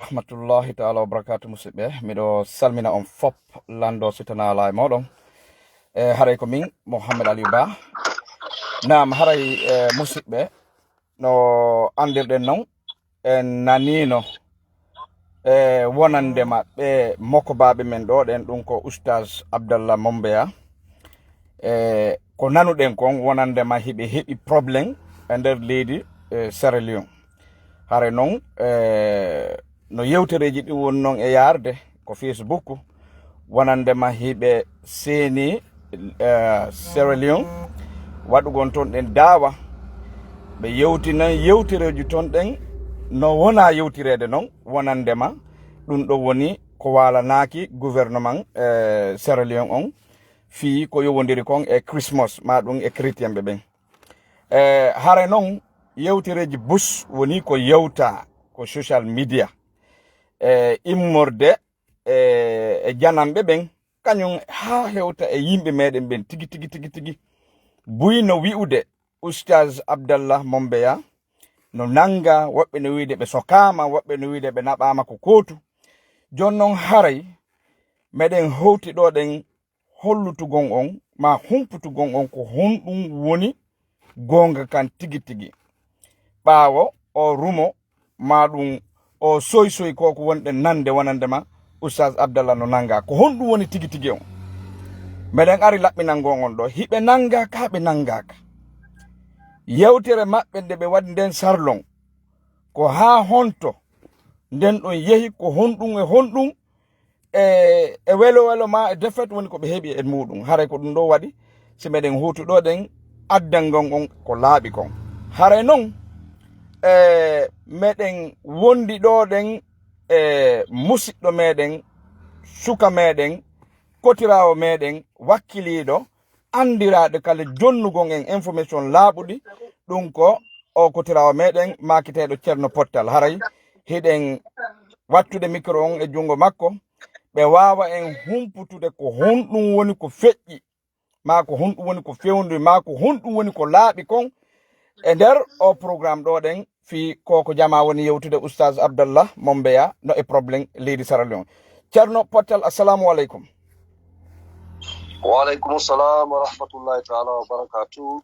rahmatullahi ta'ala wa barakatuh musidɓe miɗo salmina on fop lando sitana ala e moɗon haray ko min Mohammed Aliou Ba nam haray musidɓe no andirɗen non en nanino wonande maɓɓe moko baɓe men ɗo ɗen ɗum ko oustaz Abdallah Mombeya ko nanuɗen kon wonande ma hiɓe heɓi probléme e nder leydi Sierra Leone haray non no yewtereji ɗi woni noon e yarde ko Facebook wonande ma hiɓe seeni Sierra Leone waɗugon toon ɗen daawa ɓe yewtinan yewtereji toon ɗen no wona yewtirede noon wonande ma ɗum ɗo woni ko walanaki gouvernement Sierra Leone on fi ko yowodiri kon e Christmas ma ɗum e chrétien ɓe ɓen hare noon yewtereji bus woni ko yewta ko social media immorde e janamɓe ɓen kañum ha hewta e yimɓe meɗen ɓen tigi buyno wi'ude oustaz Abdallah Mombeya no nanga woɓɓe no wiide ɓe sokama woɓɓe no wiide ɓe naɓama ko kotu jonnon haray meɗen howti ɗo ɗen hollutugon on ma humputugon on ko honɗum woni gonga kan tigi ɓaawo o rumo ma ɗum o soy koko wonɗe nande wonandema oustaz Abdallah no nanga ko honɗum woni tigi on meɗen ari laɓɓinangon on ɗo hiɓe nangaka haɓe nangaka yewtere maɓɓe nde ɓe waɗi nden sarlon ko ha honto nden ɗon yehi ko honɗum e welo ma e defet woni ko ɓe heeɓi e muɗum haray ko ɗum ɗo waɗi si meɗen hutuɗo ɗen addangon on ko laaɓi kon haray noon meɗen wondi ɗo ɗen musidɗo meɗen suka meɗen kotirawo meɗen wakkiliɗo andiraɗo kala jonnugon en information laaɓuɗi ɗum ko o kotirawo meɗen makiteɗo Ceerno Pottal haray hiɗen wattude micro on e jungo makko ɓe wawa en humputude ko honɗum woni ko feƴƴi ma ko honɗum woni ko fewndi ma ko honɗum woni ko laaɓi kon e nder o programme ɗo ɗen fi koko jama woni yewtude oustaz Abdallah Mombeya no e probléme leydi Sierra Leone Ceerno Pottal assalamu aleykum. Wa aleykum salam wa rahmatullahi taala wa barakatuh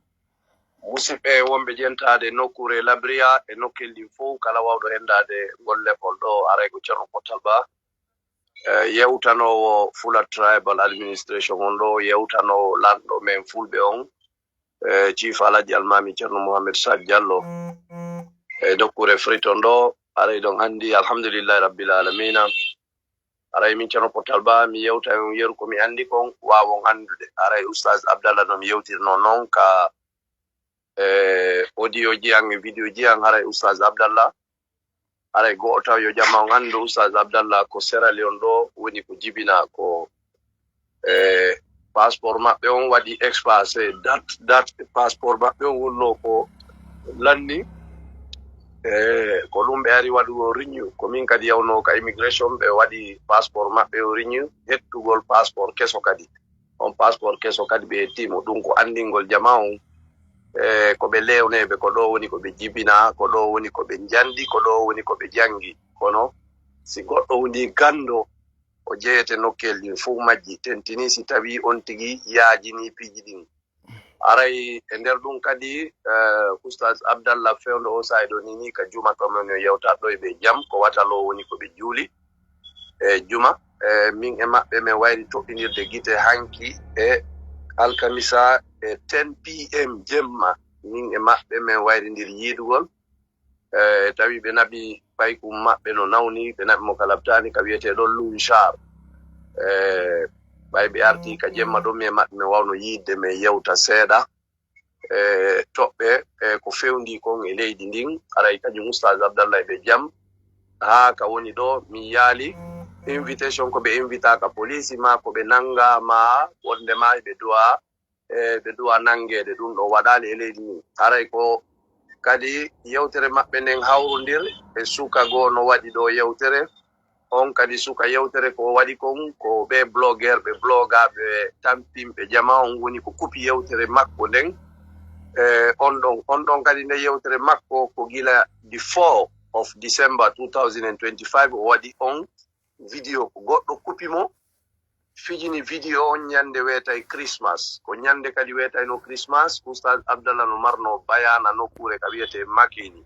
musidɓe wonɓe jentade nokkure Labria e nokkel ɗin fof kala wawɗo hendade gollekol ɗo aray ko Ceerno Pottal Ba yewtanowo Fula Tribal Administration on ɗo yewtanowo lanɗo men fulɓe on Chief Alaji Almami Ceerno Mohamed Sad Diallo e nokkure Freeton ɗo aray ɗon andi alhamdulillahi rabbil alamina aray min Ceerno Pottal Ba mi yewta on yeru ko mi andi kon wawon andude aray oustaz Abdallah no mi yewtirno noon ka audio ji an e vidéo ji an haray oustaz Abdallah aray go'o taw yo jamma on andu oustaz Abdallah ko Sierra Leone ɗo woni ko jibina ko passeport maɓɓe on waɗi expasé date passeport maɓɓe on wonno ko lanni ko ɗum ɓe ari waɗugo renew ko min kadi yawno ka immigration ɓe waɗi passeport maɓɓe o renew hettugol passeport keso kadi on passeport keso kadi ɓe hettimo ɗum ko andingol jama on ko ɓe lewneɓe ko ɗo woni ko ɓe jibina ko ɗo woni ko ɓe jandi ko ɗo woni ko ɓe jangi kono si goɗɗo woni gando o jeyete nokkel ɗin fof majji tentini si tawi on tigi yaajini piiji ɗin aray e nder ɗum kadi oustaz Abdallah fewndo o sayɗo nini ka juma kamen yo yewta ɗo e ɓe jam ko watalo woni ko ɓe juuli e juma min e maɓɓe min wayri toɓɓinirde gite hanki e alkamisa e 10 PM jemma min e maɓɓe min wayrindir yiidugol tawi ɓe naɓi paykum maɓɓe no nawni ɓe naɓi mo ka labtani ka wiyeteɗo lunchar ɓay ɓe arti ka jemma ɗo mi e maɓɓe mi wawno yiidde min yewta seeɗa toɓɓe ko fewndi kon e leydi ndin aray kañum oustaz Abdallah e ɓe jam ha ka woni ɗo mi yaali invitation ko ɓe invitaka police ma ko ɓe nanga ma wonde ma ɓe duwa nangede ɗum ɗo waɗali e leydi ndin aray ko kadi yewtere maɓɓe nden hawrondir e suka goo no waɗi ɗo yewtere on kadi suka yewtere ko waɗi kon ko ɓe blogueur ɓe bloga ɓe tampimɓe jama on woni ko kupi yewtere makko nden on ɗon kadi nde yewtere makko ko gila di fo of December 2025 o waɗi on video ko goɗɗo kupimo fijini video on nyande wetay Christmas ko nyande kadi wetay no Christmas Oustaz Abdallah no marno bayana nokkure ka wiyete Makini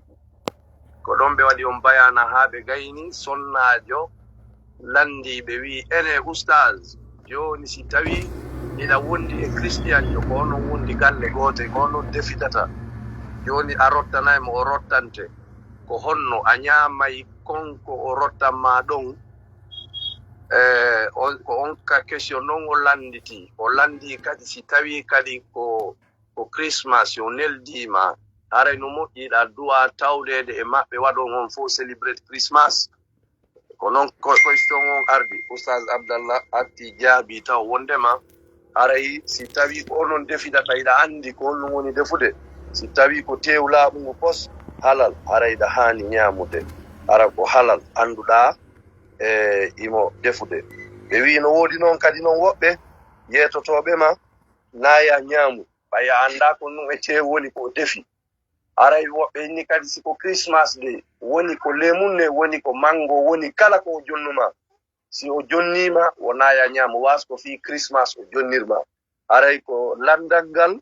ko ɗon ɓe waɗi on bayana ha ɓe gayni sonnajo landi ɓe wi ene Oustaz joni si tawi ina wondi e Christian jo ko onon wondi galle gote ko onon defitata joni a rottanaymo o rottante ko honno a ñamay konko o rottanma ɗon ko on ka question non o landi kadi si tawi kadi ko Christmas yo neldima haray no moƴƴiɗa duwa tawdede e maɓɓe waɗon on fof celebrate Christmas ko noon question on ardi Oustaz Abdallah atti jaabi taw wondema haray si tawi ko onon defidata iɗa andi ko on woni defude si tawi ko tew laaɓugo pos halal haray ɗa hani ñamude ara ko halal anduɗa imo defude ɓe wi no woodi noon kadi noon woɓɓe yetotoɓe ma naya ñaamu ɓaya anda ko ɗum e tew woni ko defi aray woɓɓe inni kadi siko Christmas de woni ko lemunne woni ko mango woni kala ko o jonnuma si o jonnima o naya ñaamu wasko fi Christmas o jonnirma aray ko landaggal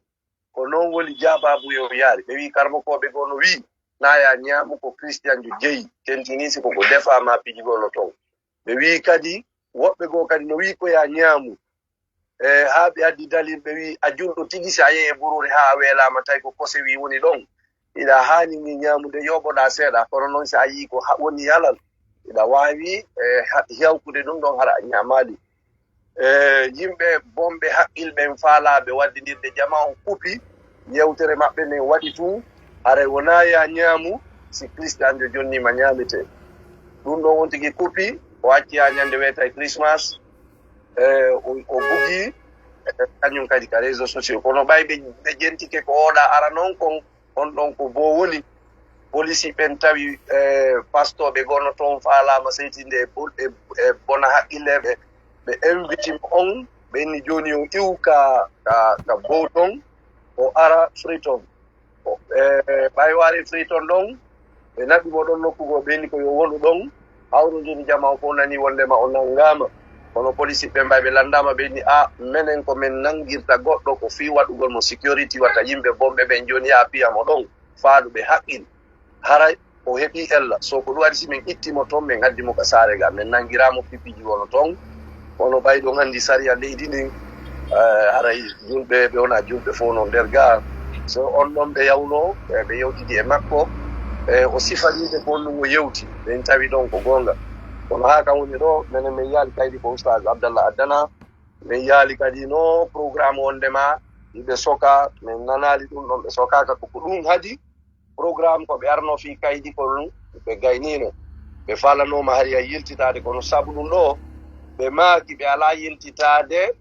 ko noon woni jababu yo yaari ɓe wi karmokoɓe go no wi naya ñaamu ko Christian jo jeyi tentini siko ko defama piji gono ton ɓe wi kadi woɓɓe go kadi no wi ko ya ñaamu ha ɓe addi dalil ɓe wi a julɗo tigi si a yehi e ɓurure ha a welama tawi ko kose wi woni ɗon iɗa hani ni ñaamude yoɓoɗa seeɗa kono noon si a yi ko woni halal iɗa wawi hewkude ɗum ɗon hara a ñamali yimɓe bomɓe haqqilɓe faalaɓe waddidirde jama on kupi yewtere maɓɓe ne waɗi fu haray wona ya ñaamu si Christian jo jonnima ñamete ɗum ɗon won tigui kupi o acci ha ñande wiyete Christmas o bugi kañum kadi ka réseau sociaux kono ɓay ɓe jentike ko oɗa ara noon kon on ɗon ko bo woni police ɓen tawi pastoɓe gono toon faalama seytinde e bona haqqilleɓe ɓe invitime on ɓe inni joni o iw ka bow ton o ara Freeton ɓay wari Freeton ɗon ɓe naɓimo ɗon nokkugo ɓe inni ko yo wonu ɗon hawrodiri jama o fof nani wondema o nangama kono police ɓe mbay ɓe landama ɓe inni minen ko min nangirta goɗɗo ko fi waɗugol mo sécurité watta yimɓe bomɓe ɓen joni ya piyamo ɗon faaɗuɓe haqqil haray o heeɓi ella so ko ɗum waɗi si min ittimo toon min haddimo ka saare ga min nangiramo pipiji wono toon kono ɓayɗon andi saria leydi ndin haray julɓe ɓe wona julɓe fof no nder ga so on ɗon ɓe yawno ɓe yewtidi e makko o sifanide ko ɗum o yewti ɓen tawi ɗon ko gonga kono ha kam woni ɗo minen min yaali kaydi ko Oustaz Abdallah addana min yaali kadi no programme wondema ɓe soka min nanali ɗum ɗon ɓe sokaka koko ɗum haadi programme ko ɓe arno fi kaydi ko ɗum ɓe gaynino ɓe falanoma hari a yiltitade kono saabu ɗum ɗo ɓe maaki ɓe ala yiltitade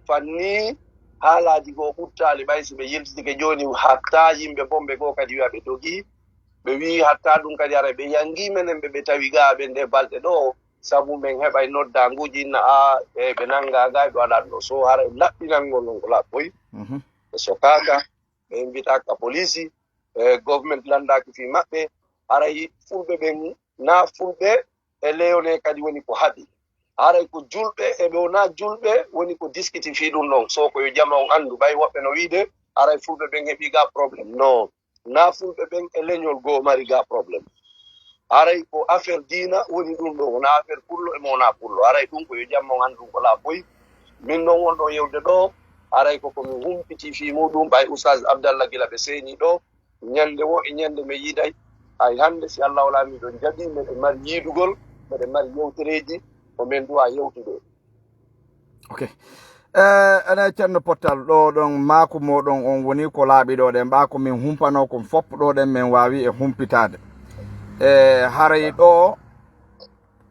fanni haalaji goo ɓuttali ɓay so ɓe yiltitike joni hatta yimɓe bomɓe goo kadi wiya ɓe dogi ɓe wi hatta ɗum kadi ara ɓe yangi menen ɓe tawi ga ɓe nde balɗe ɗo sabu min heɓay noddanguji inna ɓe nanga ga ɓe waɗat ɗo so hara laɓɓinangol non ko laɓɓoy ɓe sokaka ɓe invitaka police government landaki fi maɓɓe haray fulɓe ɓen na fulɓe e leyone kadi woni ko haɗi haray ko julɓe eɓe wona julɓe woni ko diskiti fi ɗum ɗon so ko yo jama on andu ɓay woɓɓe no wiide haray fulɓe ɓen heeɓi ga probléme non na fulɓe ɓen e leñol goo mari ga probléme haray ko affaire diina woni ɗum ɗo wona affaire pullo e mo wona pullo haray ɗum ko yo jamma on andu ko laaɓoy min noon wonɗo yewde ɗo haray koko min humpiti fi muɗum ɓay Oustaz Abdallah gila ɓe seeni ɗo ñande wo e ñande mi yiiday hay hannde si Allah wala miɗon jaɓi meɗen mari yiidugol meɗen mari yewtereji ko min duwa yewtude ok ene ceerno Pottal ɗo ɗon maako moɗon on woni ko laaɓi ɗo ɗen ɓa ko min humpano kon fopp ɗo ɗen min wawi e humpitade haray ɗo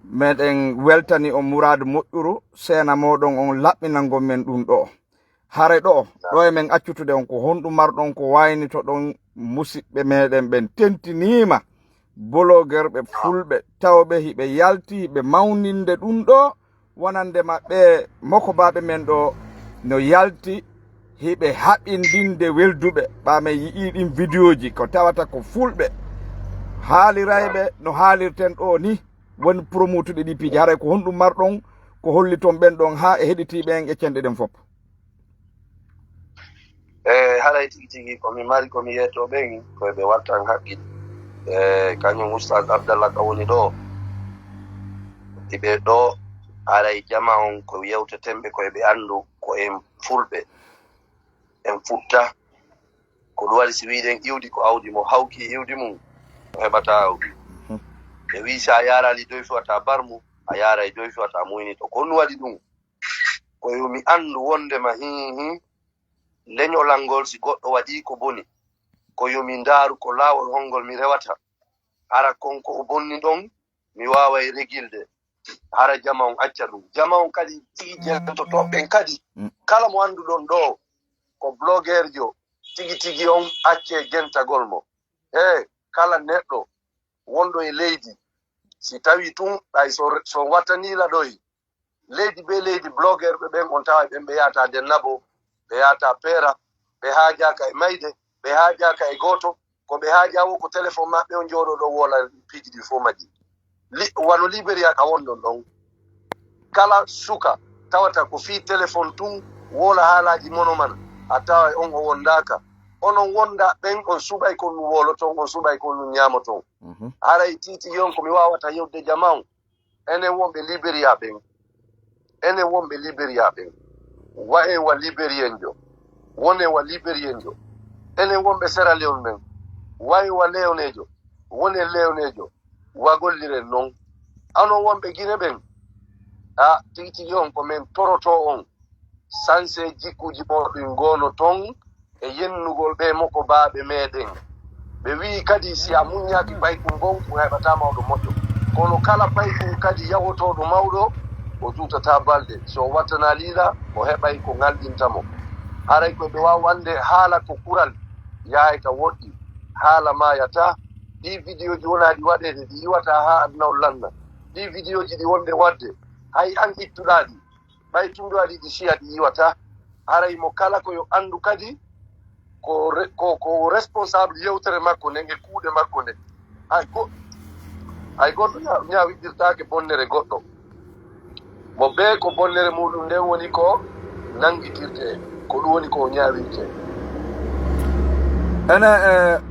meɗen weltani on mouradu moƴƴuru seena moɗon on laɓɓinango men ɗum ɗo haray ɗo e men accutude on ko honɗum marɗon ko waynito ɗon musidɓe meɗen ɓen tentinima blogueur ɓe fulɓe tawɓe hiɓe yalti hiɓe mawninde ɗum ɗo wonande maɓɓe mokobaɓe men ɗo no yalti hiɓe haɓindinde welduɓe ɓamen yii ɗin vidéo ji ko tawata ko fulɓe haalirayɓe no haalirten ɗo ni woni promotude ɗi piiji haray ko honɗum marɗon ko holli toon ɓen ɗon ha e heɗitiɓe en ƴeccende ɗen fof. Haray tigi tigi komi mari komi yetto ɓen koyeɓe wattan haqqil kañum oustad Abdallah ka woni ɗo iɓe ɗo haray jama on ko yewtetemɓe koyeɓe andu ko en fulɓe en futta ko ɗum waɗi si wiɗen iwdi ko awdi mo hawki iwdi mum o heɓata awdi ɓe wi sa yarali doy fewata barmu a yaray doy fewata muyni to ko ɗum waɗi ɗum ko yomi andu wondema hihi leñolal ngol si goɗɗo waɗi ko boni ko yomi ndaaru ko laawol holngol mi rewata hara konko o bonni ɗon mi waaway regilde hara jama on acca ɗum jama on kadi tigi jeltotoɓɓen kadi kala mo annduɗon ɗo ko blogueur jo tigi tigi on acce gentagol mo kala neɗɗo wonɗo e leydi si tawi tun ɗay so wattanila ɗoy leydi be leydi blogueur ɓe ɓen on tawa ɓen ɓe yahata dennabo ɓe yahata peera ɓe haajaka e mayde ɓe haajaka e gooto ko ɓe haaja wo ko téléphone maɓɓe on jooɗo ɗo wola piiji ɗi fof majji wano Liberia ka wonɗon ɗon kala suka tawata ko fii téléphone tun wola haalaji monoman a tawa on o wondaka onon wonda ɓen on suɓay kon nu woloton on suɓay kon nu ñamoton haray titi yon komi wawata yewde jama on enen wonɓe Liberia ɓen enen wonɓe Liberia ɓen wayen wa Liberien jo wonen wa Liberien jo enen wonɓe Sierra Leone men wayen wa Leonejo wonen Leonejo wagolliren noon anon wonɓe Guinée ɓen a titi yon komin toroto on sanse jikkuji ɓorɗin gono ton e yennugol ɓe moko baaɓe meɗen ɓe wi kadi si a muññaki paykum gonkum heɓata mawɗo moƴƴo kono kala paykum kadi yahotoɗo mawɗo o jutata balɗe so wattana liila o heɓay ko ngalɗintamo haray koɓe wawa wande haala ko kural yahay ka woɗɗi haala mayata ɗi vidéo ji wonaɗi waɗede ɗi yiwata ha aduna o landa ɗi vidéo ji ɗi wonde wadde hay an ittuɗaɗi ɓay tumɗowaɗi ɗi siya ɗi yiwata haray mo kala koyo andu kadi ko responsable yewtere makko nden e kuuɗe makko nde hay goɗɗo ñawiɗirtake bonnere goɗɗo mo ɓe ko bonnere muɗum nden woni ko nangitirte ko ɗum woni ko ñawirte ene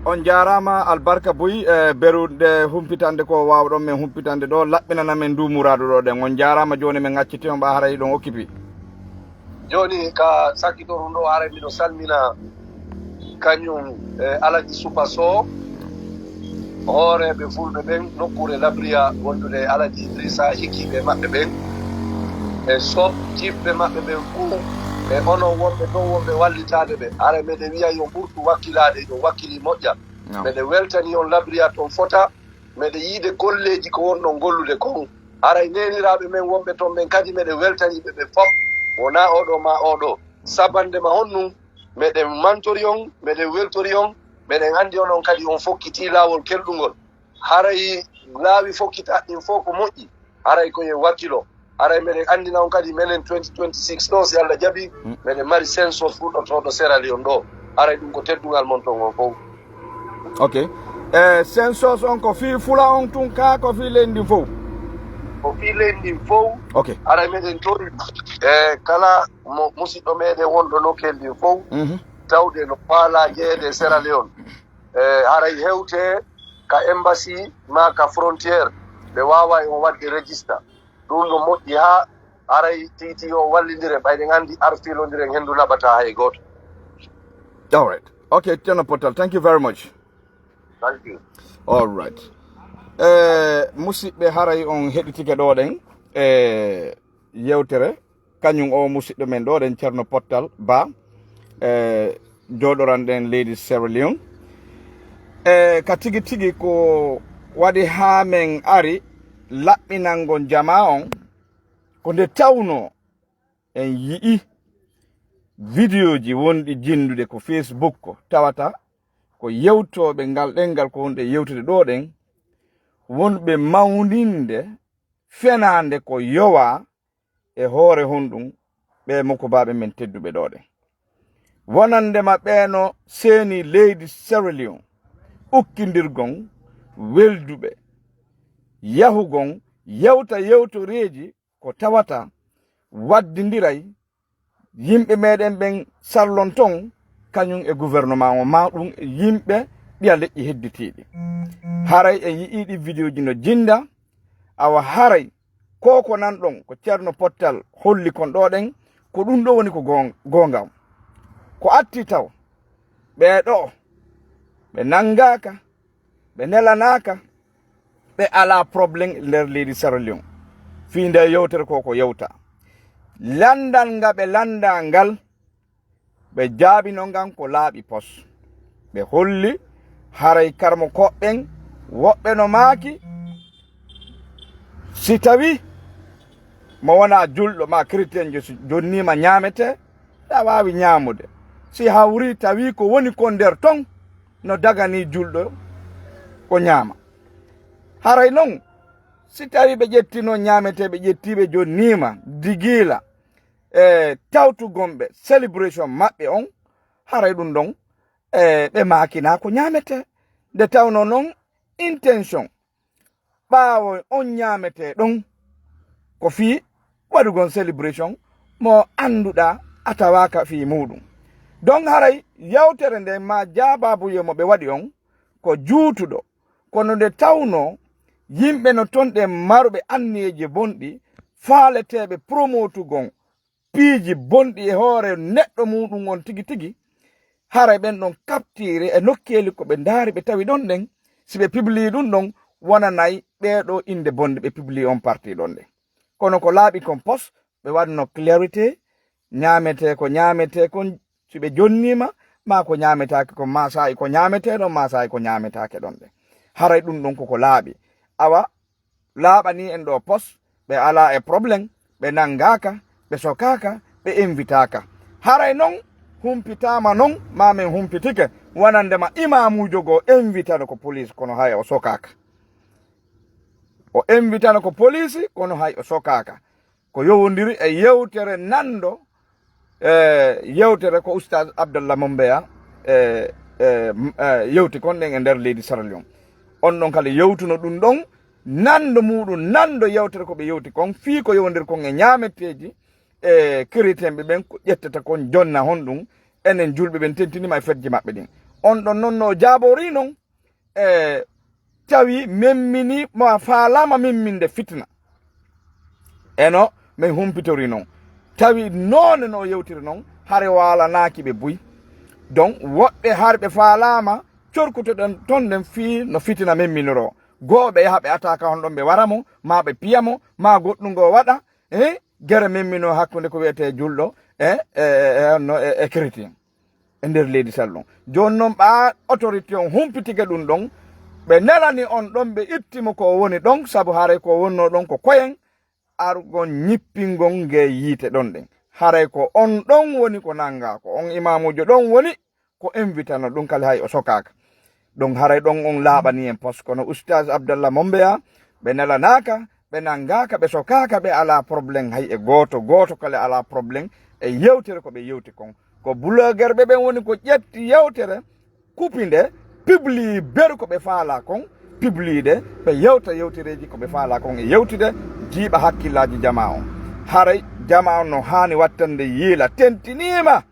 on jarama albarka boyi berude humpitande ko wawɗon men humpitande ɗo laɓɓinana men dumuraɗo ɗo ɗen on jarama joni min acciti on ɓa haray ɗon occupi joni ka sakkitorum ɗo haray miɗo salmina kañum Alaji Supa Sow hooreɓe fulɓe ɓen nokkure Labria wondude Alaji Idrissa hikkiɓe maɓɓe ɓen e sob jiɓɓe maɓɓe ɓen fuu e onon wonɓe ɗon wonɓe wallitade ɓe ara meɗe wiya yo ɓurtu wakkilade yo wakkili moƴƴa meɗe weltani on Labria toon fota meɗe yiide golleji ko wonɗon gollude kon aray neniraɓe men wonɓe toon ɓen kadi meɗe weltaniɓe ɓe fof wona oɗo ma oɗo sabandema honnum meɗen mantori on meɗen weltori on meɗen andi onon kadi on fokkiti laawol kelɗugol haray laawi fokkitaɗɗin fof ko moƴƴi haray koye wakkilo haray meɗen andina on kadi menen 2026 ɗo si Allah jaɓi meɗen mari census fuɗɗotoɗo Sierra Leone ɗo haray ɗum ko teddugal mon ton on fof ok census on ko fi fula on tun ka ko fi leydi fof ko fi leydi fof ok haray meɗen tori kala mo musidɗo meɗen wonɗo nokkel ndin fof tawde no faala jeeyede Sierra Leone haray hewte ka embassy ma ka frontiére ɓe wawa on wadde registre ɗum no moƴƴi ha haray titi o wallidire ɓayɗen andi arfilodiren hendu laɓata hay goto. All right. Okay, Tierno Pottal, thank you very much. Thank you. All right. Musidɓe haray on heɗitike ɗo ɗen yewtere kañum o musidɗo men ɗo ɗen Tierno Pottal Ba joɗoranɗen leydi Sierra Leone ka tigi tigi ko waɗi ha men ari laɓɓinango jama on ko nde tawno en yi'i vidéo ji wonɗi jindude ko Facebook ko tawata ko yewtoɓe ngal ɗengal ko wonɗe yewtude ɗo ɗen wonɓe mawninde fenande ko yowa e hoore honɗum ɓe moko baɓe men tedduɓe ɗo ɗen wonande maɓɓeno seeni leydi Sierra Leone ukkidirgon welduɓe yahugon yewta yewtoreji ko tawata waddidiray yimɓe meɗen ɓen sarlon ton kañum e gouvernement o ma ɗum e yimɓe ɗiya leƴƴi hedditiɗi haray en yi'iɗi vidéo ji no jinda awa haray ko nan ɗon ko ceerno pottal holli kon ɗo ɗen ko ɗum ɗo woni ko gonga ko atti taw ɓeɗo ɓe nangaka ɓe nelanaka ɓe ala probléme nder leydi Sierra Leone fi nde yewtere ko yewta landal nga ɓe landa ngal ɓe jaabino ngan ko laaɓi pos ɓe holli haray karmo koɓɓen woɓɓe no maaki si tawi mo wona julɗo ma chrétien jo jonnima ñamete ɗa wawi ñamude si hawri tawi ko woni ko nder ton no dagani julɗo ko ñaama haray noon si tawi ɓe ƴettino ñamete ɓe ƴettiɓe jonnima digila tawtugonɓe célébration maɓɓe on haray ɗum ɗon ɓe makina ko ñamete nde tawno noon intention ɓaawo on ñamete ɗon ko fi waɗugon célébration mo annduɗa a tawaka fi muɗum donc haray yawtere nde ma jaababuye mo ɓe waɗi on ko juutuɗo kono nde tawno yimɓe no ton ɗe maruɓe anniyeji bonɗi faaleteɓe promotugon piiji bonɗi e hoore neɗɗo muɗum on tigi tigi haray ɓen ɗon kaptiri e nokkeli ko ɓe ndaari ɓe tawi ɗon ɗen si ɓe publie ɗum ɗon wonanayi ɓeeɗo inde bonde ɓe publie on parti ɗon ɗen kono ko laaɓi kon pos ɓe waɗno clarité ñamete kon si ɓe jonnima ma ko ñametake ko ma sayi ko ñamete ɗon ma sayi ko ñametake ɗon ɗen haray ɗum ɗon koko laaɓi awa laaɓani en ɗo pos ɓe ala e probléme ɓe nangaka ɓe sokaka ɓe invitaka haray noon humpitama noon mamin humpitike wonandema imamujo go invitano ko police kono hay o sokaka o invitano ko police kono hay o sokaka ko yowodiri e yewtere nando yewtere ko oustaz Abdallah Mombeya yewti kon ɗen e nder leydi Sierra Leone on ɗon kala yewtuno ɗum ɗon nando muɗum nando yewtere ko ɓe yewti kon fii ko yowodiri kon e ñameteji e chrétien ɓen ko ƴettata kon jonna hon ɗum enen julɓe ɓen tentinima e fedji maɓɓe ɗin on ɗon noon no jaabori noon tawi memmini ma faalama memminde fitna eno min humpitori noon tawi noone no yewtiri noon hare walanaki ɓe buy donc woɓɓe harɓe faalama corkutoɗen ton ɗen fii no fitina memminoro gooɓe yaha ɓe ataka hon ɗon ɓe waramo ma ɓe piyamo ma goɗɗum ngo waɗa gere memmino hakkude ko wiyete julɗo e chrétien e nder leydi salɗon joni noon ɓa autorité on humpitigue ɗum ɗon ɓe nelani on ɗon ɓe ittimo ko woni ɗon saabu haray ko wonno ɗon ko koyen argon ñippingol nge yiite ɗon ɗen haray ko on ɗon woni ko nanga ko on imamujo ɗon woni ko invitano ɗum kala hay o sokaka donc haray ɗon on laaɓani en poste kono oustaz Abdallah Mombeya ɓe nelanaka ɓe nangaka ɓe sokaka ɓe ala probléme hay e goto kala ala probléme e yewtere ko ɓe yewti kon ko blogueur ɓe ɓen woni ko ƴetti yewtere kupinde publie beru ko ɓe faala kon publide ɓe yewta yewtereji ko ɓe faala kon e yewtide jiiɓa hakkillaji jama on haray jama on no hani wattande yiila tentinima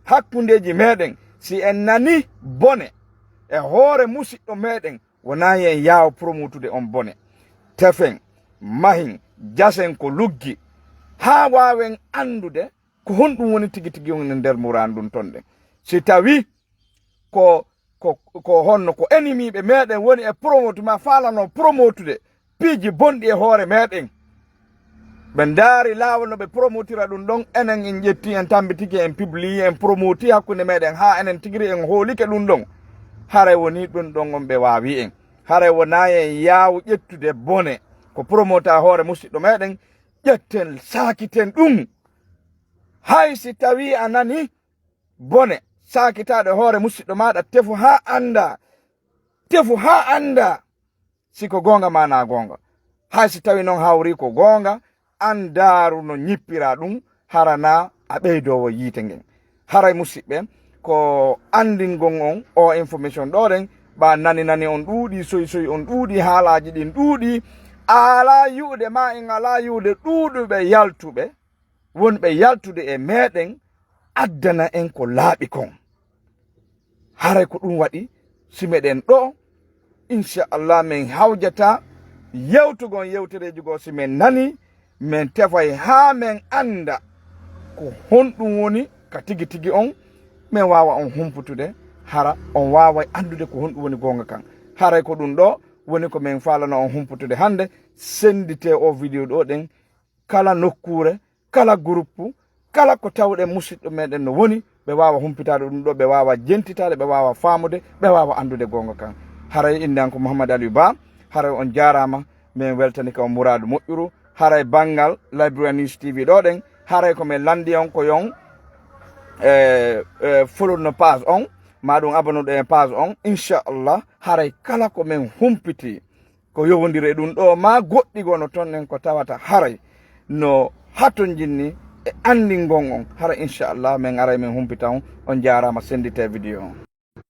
hakkundeji meɗen si en nani bone e hoore musidɗo meɗen wona yen yaw promotude on bone tefen mahin jasen ko luggi ha wawen andude ko honɗum woni tigi tigi on nder muran ɗum ton ɗen si tawi ko honno ko enemiɓe meɗen woni e promote ma falano promotude piiji bonɗi e hoore meɗen ɓe ndaari laawol no ɓe promotira ɗum ɗon enen en ƴetti en tambitiki en publie en promoti hakkunde meɗen ha enen tigiri en hoolike ɗum ɗon haray woni ɗum ɗon on ɓe waawi en haray wona en yaawu ƴettude bone ko promota hoore musidɗo meɗen ƴetten saakiten ɗum hay si tawi a nani bone saakitaɗe hoore musidɗo maɗa tefu ha anda siko gonga mana gonga hay si tawi noon hawri ko gonga andaru no ñippira ɗum harana a ɓeydowo yiite ngen haray musidɓe ko andingon on o information ɗo ɗen ba nani on ɗuuɗi soy on ɗuuɗi haalaji ɗin ɗuuɗi ala yuuɗe ma en ala yuuɗe ɗuuɗuɓe yaltuɓe wonɓe yaltude e meɗen addana en ko laaɓi kon haray ko ɗum waɗi si meɗen ɗo inchallah min hawjata yewtugon yewtereji go si min nani min tefay ha min anda ko honɗum woni ka tigi tigi on min wawa on humputude hara on wawa andude ko honɗum woni gonga kan haray ko ɗum ɗo woni ko min falano on humputude hande sendite o vidéo ɗo ɗen kala nokkure kala groupe kala ko tawɗe musidɗo meɗen no woni ɓe wawa humpitade ɗum ɗo ɓe wawa jentitade ɓe wawa famude ɓe wawa andude gonga kan haray indan ko Mouhamadou Aliou Ba haray on jarama min weltani ka on muradu moƴƴuru haray bangal Liberia News TV ɗo ɗen haray ko min landi on ko yon follow no page on maɗum abonuɗo e page on inchallah haray kala ko min humpiti ko yowodiri ɗum ɗo ma goɗɗi gono toon en ko tawata haray no haton jinni e andingon on hara inchallah min aray min humpita on jarama sendite vidéo on